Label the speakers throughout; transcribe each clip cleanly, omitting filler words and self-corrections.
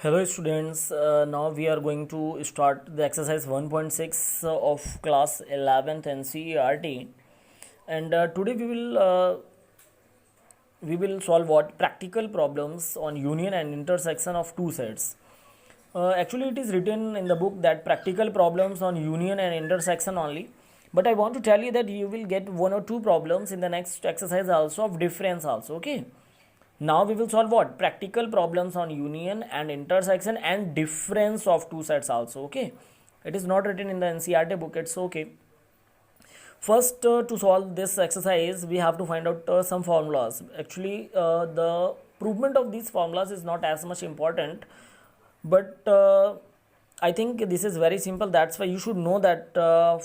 Speaker 1: Hello students, now we are going to start the exercise 1.6 of class 11th NCERT, and today we will solve what practical problems on union and intersection of two sets. Actually it is written in the book that practical problems on union and intersection only, but I want to tell you that you will get one or two problems in the next exercise also of difference also. Okay, now we will solve what practical problems on union and intersection and difference of two sets also. Okay, it is not written in the NCERT book, it's okay. First, to solve this exercise we have to find out some formulas. Actually the provement of these formulas is not as much important, but I think this is very simple. That's why you should know that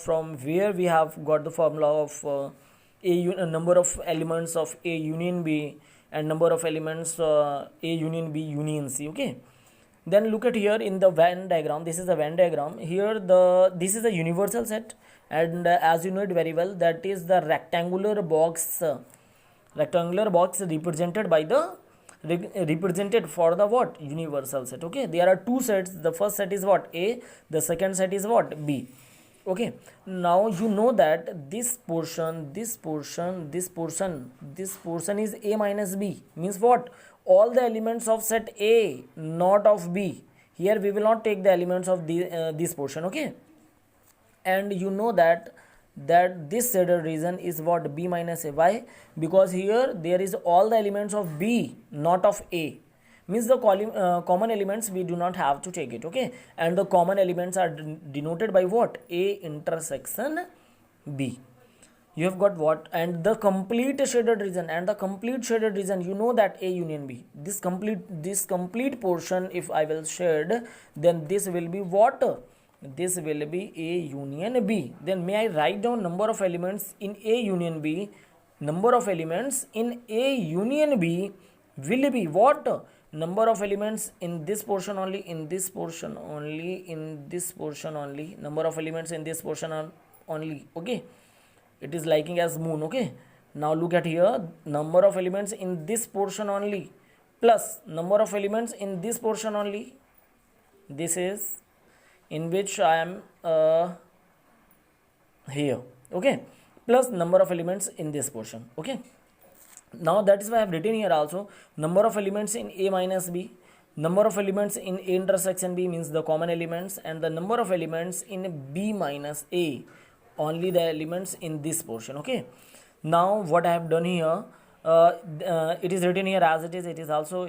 Speaker 1: from where we have got the formula of number of elements of A union B and number of elements A union B union C. Okay, then look at here in the Venn diagram. This is the Venn diagram. Here this is a universal set, and as you know it very well, that is the rectangular box represented by the represented for the what universal set. Okay, there are two sets. The first set is what A, the second set is what B. Okay, now you know that this portion is A minus B, means what all the elements of set A, not of B. Here we will not take the elements of this portion. Okay, and you know that this shaded region is what B minus A. Why? Because here there is all the elements of B, not of A, means the common elements we do not have to take it. Okay, and the common elements are denoted by what A intersection B. You have got what, and the complete shaded region, you know that A union B, this complete portion if I will shade, then this will be what, this will be A union B. Then may I write down number of elements in A union B? Number of elements in A union B will be what? Number of elements in this portion only, in this portion only, in this portion only, number of elements in this portion only. Okay, it is liking as moon. Okay, now look at here, number of elements in this portion only plus number of elements in this portion only. This is in which I am here. Okay, plus number of elements in this portion. Okay, now that is why I have written here also number of elements in A minus B, number of elements in A intersection B means the common elements, and the number of elements in B minus A, only the elements in this portion. Okay, now what I have done here, it is written here as it is also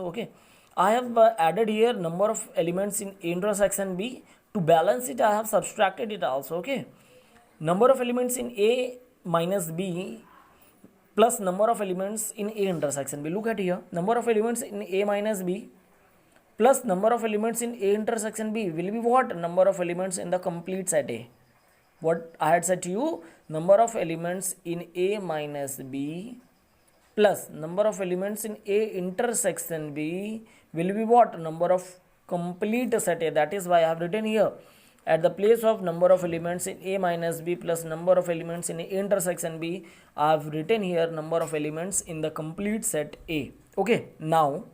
Speaker 1: okay. I have added here number of elements in A intersection B. To balance it I have subtracted it also. Okay, number of elements in A minus B plus number of elements in A intersection B. Look at here, number of elements in A minus B plus number of elements in A intersection B will be what? Number of elements in the complete set A. What I had said to you, number of elements in A minus B plus number of elements in A intersection B will be what? Number of complete set A. That is why I have written here at the place of number of elements in A minus B plus number of elements in A intersection B, I have written here number of elements in the complete set A. Okay, now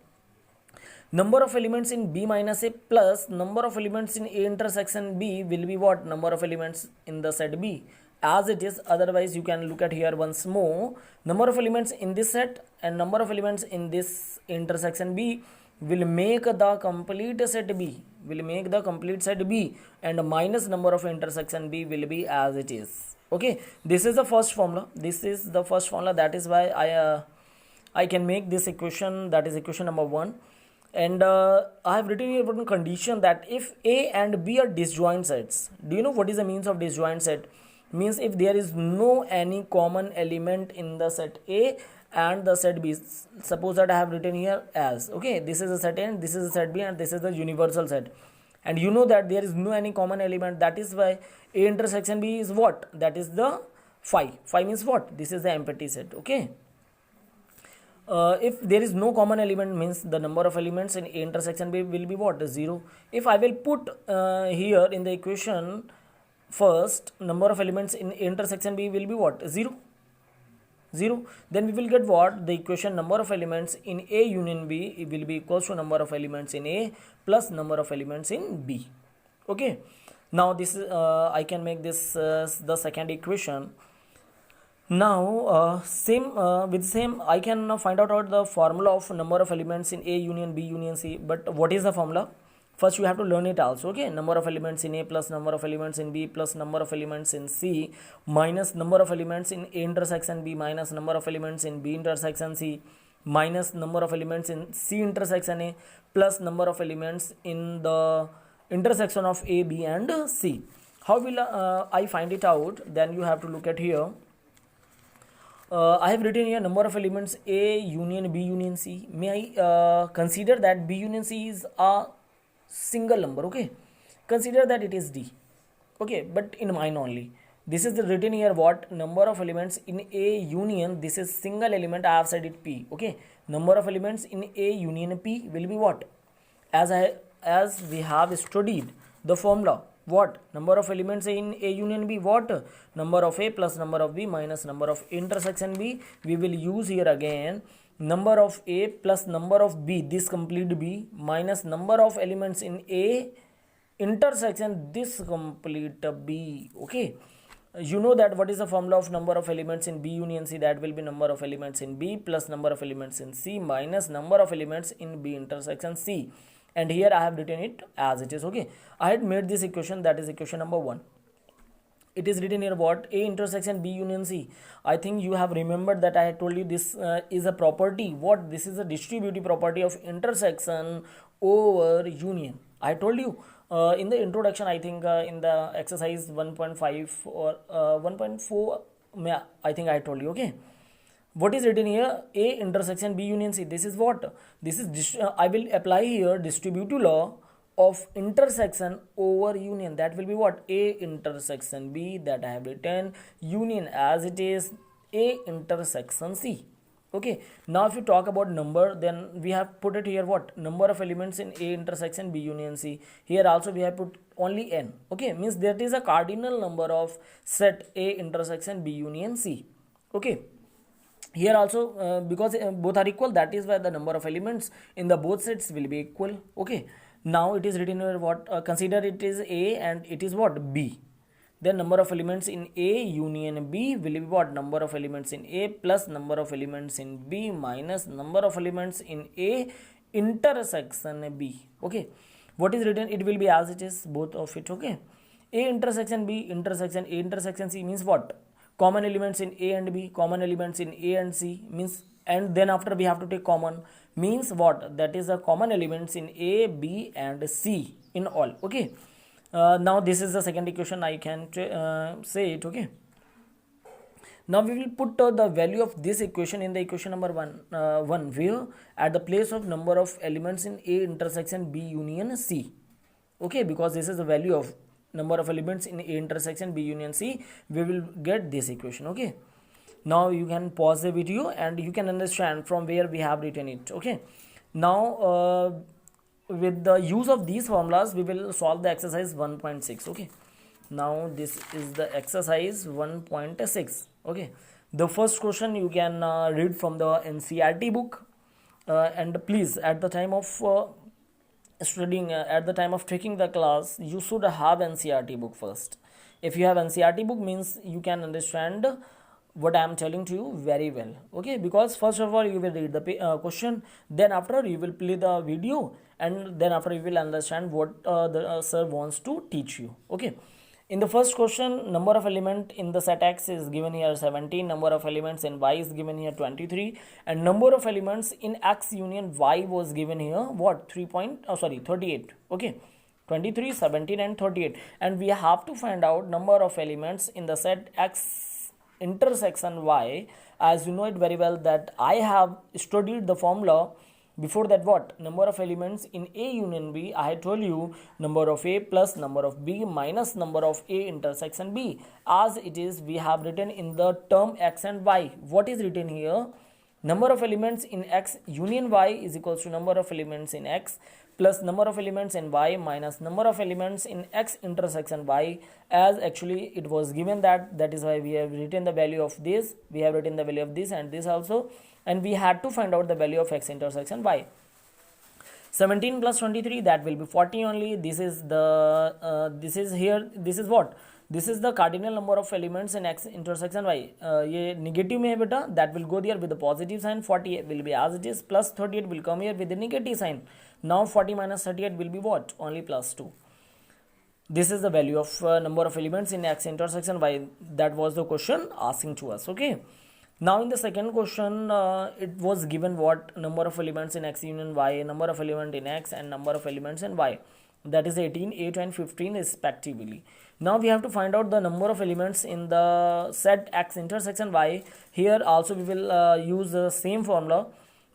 Speaker 1: number of elements in B minus A plus number of elements in A intersection B will be what? Number of elements in the set B as it is. Otherwise you can look at here once more, number of elements in this set and number of elements in this intersection B will make the complete set B, and minus number of intersection B will be as it is. Okay, this is the first formula, that is why I can make this equation, that is equation number 1. And I have written here one condition that if A and B are disjoint sets. Do you know what is the means of disjoint set? Means if there is no any common element in the set A and the set B. Suppose that I have written here as, okay, this is a set A and this is a set B and this is the universal set, and you know that there is no any common element. That is why A intersection B is what? That is the phi means what? This is the empty set. Okay, if there is no common element means the number of elements in A intersection B will be what? 0. If I will put here in the equation first, number of elements in A intersection B will be what? 0. 0. Then we will get what? The equation number of elements in A union B, it will be equals to number of elements in A plus number of elements in B. Okay. Now this is I can make this the second equation. Now with same I can find out the formula of number of elements in A union B union C. But what is the formula? First you have to learn it also. Okay, number of elements in A plus number of elements in B plus number of elements in C minus number of elements in A intersection B minus number of elements in B intersection C minus number of elements in C intersection A plus number of elements in the intersection of A, B and C. How will I find it out? Then you have to look at here. I have written here number of elements A union B union C. May I consider that B union C is a single number? Okay, consider that it is D. Okay, but in mine only. This is the written here what? Number of elements in A union, this is single element, I have said it P. Okay, number of elements in A union P will be what? As we have studied the formula, what? Number of elements in A union B, what? Number of A plus number of B minus number of intersection B. We will use here again number of A plus number of B, this complete B, minus number of elements in A intersection this complete B. Okay, you know that what is the formula of number of elements in B union C? That will be number of elements in B plus number of elements in C minus number of elements in B intersection C. And here I have written it as it is. Okay, I had made this equation, that is equation number 1. It is written here what? A intersection B union C. I think you have remembered that I had told you this is a property. What? This is a distributive property of intersection over union. I told you in the introduction, I think in the exercise 1.5 or 1.4, I think I told you. Okay, what is written here? A intersection B union C. This is what? This is I will apply here distributive law of intersection over union. That will be what? A intersection B, that I have written, union as it is A intersection C. Okay, now if you talk about number, then we have put it here what? Number of elements in A intersection B union C. Here also we have put only n. Okay, means that is a cardinal number of set A intersection B union C. Okay, here also because both are equal, that is why the number of elements in the both sets will be equal. Okay, now it is written here what? Consider it is A and it is what? B. Then number of elements in A union B will be what? Number of elements in A plus number of elements in B minus number of elements in A intersection B. Okay, what is written? It will be as it is, both of it. Okay, A intersection B intersection A intersection C means what? Common elements in A and B, common elements in A and C means, and then after we have to take common, means what? That is the common elements in A, B and C in all. Okay, now this is the second equation, I can say it. Okay, now we will put the value of this equation in the equation number 1, where at the place of number of elements in A intersection B union C. Okay, because this is the value of number of elements in A intersection B union C, we will get this equation. Okay, now you can pause the video and you can understand from where we have written it. Okay, now with the use of these formulas we will solve the exercise 1.6. okay, now this is the exercise 1.6. okay, the first question you can read from the NCERT book, and please at the time of studying, at the time of taking the class, you should have NCERT book first. If you have NCERT book, means you can understand what I am telling to you very well. Okay, because first of all you will read the question, then after you will play the video, and then after you will understand what the sir wants to teach you. Okay, in the first question, number of element in the set X is given here 17, number of elements in Y is given here 23, and number of elements in X union Y was given here what? 38. Okay, 23, 17 and 38, and we have to find out number of elements in the set X intersection Y. As you know it very well that I have studied the formula before that. What? Number of elements in A union B, I had told you number of A plus number of B minus number of A intersection B. As it is, we have written in the term X and Y. What is written here? Number of elements in X union Y is equals to number of elements in X plus number of elements in y minus number of elements in x intersection y, as actually it was given that is why we have written the value of this, we have written the value of this and this also, and we had to find out the value of x intersection y. 17 plus 23, that will be 40 only. This is the this is here, this is what, this is the cardinal number of elements in x intersection y. ये negative में है बेटा, that will go there with the positive sign. 40 will be as it is, plus 38 will come here with the negative sign. Now 40 minus 38 will be what, only plus 2. This is the value of number of elements in x intersection y. That was the question asking to us. Okay, now in the second question it was given what, number of elements in x union y, number of element in x and number of elements in y, that is 18, 8 and 15 respectively. Now we have to find out the number of elements in the set x intersection y. Here also we will use the same formula.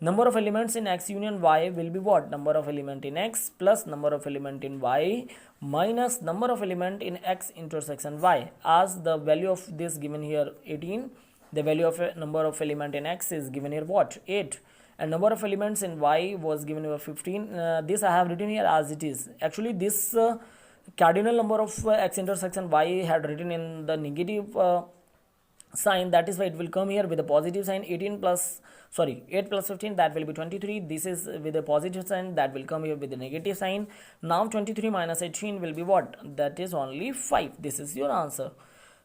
Speaker 1: Number of elements in x union y will be what, number of element in x plus number of element in y minus number of element in x intersection y. As the value of this given here 18, the value of number of element in x is given here what, 8, and number of elements in y was given here 15. This I have written here as it is. Actually this cardinal number of x intersection y had written in the negative sign, that is why it will come here with a positive sign. 8 plus 15, that will be 23. This is with a positive sign, that will come here with a negative sign. Now 23 minus 18 will be what, that is only 5. This is your answer.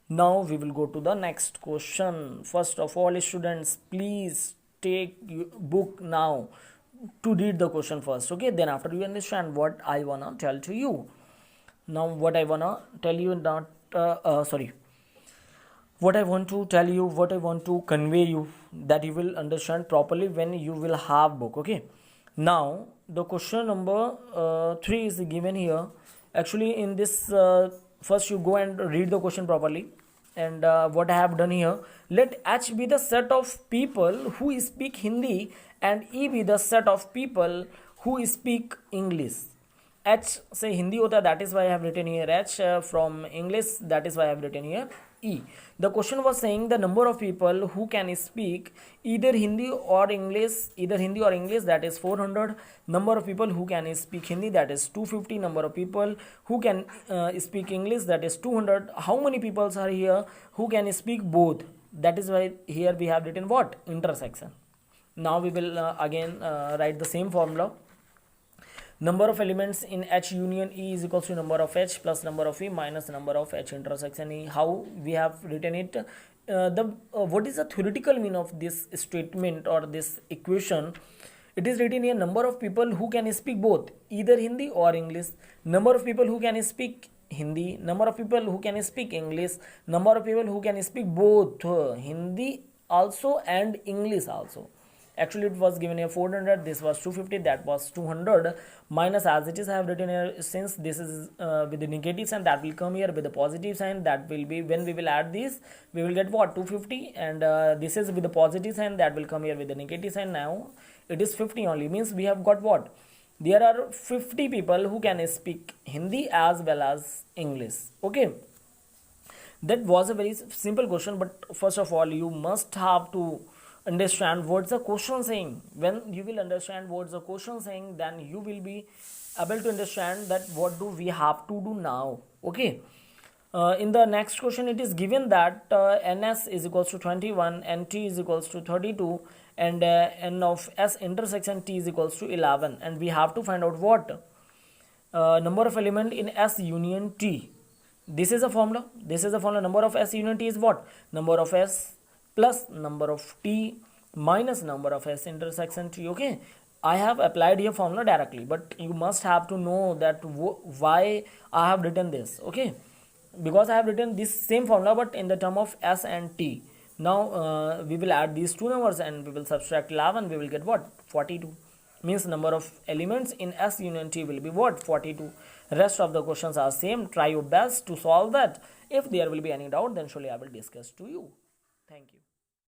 Speaker 1: Now we will go to the next question. First of all, students, please take your book now to read the question first. Okay, then after you understand what I wanna tell to you. Now what I wanna tell you, what I want to tell you, what I want to convey you, that you will understand properly when you will have book. Okay, now the question number 3 is given here. Actually in this first you go and read the question properly, and what I have done here, let H be the set of people who speak Hindi and E be the set of people who speak English. H से हिंदी होता है, that is why I have written here H. From English, that is why I have written here E. The question was saying the number of people who can speak either Hindi or English, that is 400. Number of people who can speak Hindi, that is 250. Number of people who can speak English, that is 200. How many people are here who can speak both? That is why here we have written what, intersection. Now we will again write the same formula. Number of elements in H union E is equals to number of H plus number of E minus number of H intersection E. How we have written it? What is the theoretical meaning of this statement or this equation? It is written here, number of people who can speak both, either Hindi or English. Number of people who can speak Hindi, number of people who can speak English, number of people who can speak both Hindi also and English also. Actually it was given here 400, this was 250, that was 200, minus as it is I have written here, since this is with the negative sign, that will come here with the positive sign, that will be, when we will add this, we will get what, 250, and this is with the positive sign, that will come here with the negative sign. Now it is 50 only, means we have got what, there are 50 people who can speak Hindi as well as English. Okay, that was a very simple question, but first of all you must have to understand what's the question saying. When you will understand what's the question saying, then you will be able to understand that what do we have to do now. Okay, in the next question it is given that ns is equals to 21 and t is equals to 32 and n of s intersection t is equals to 11, and we have to find out what number of element in s union t. This is a formula, number of s union t is what, number of s plus number of t minus number of s intersection t. Okay, I have applied here formula directly, but you must have to know that why I have written this. Okay, because I have written this same formula but in the term of s and t. Now we will add these two numbers and we will subtract 11, we will get what, 42. Means number of elements in s union t will be what, 42. Rest of the questions are same. Try your best to solve that. If there will be any doubt, then surely I will discuss to you. Thank you.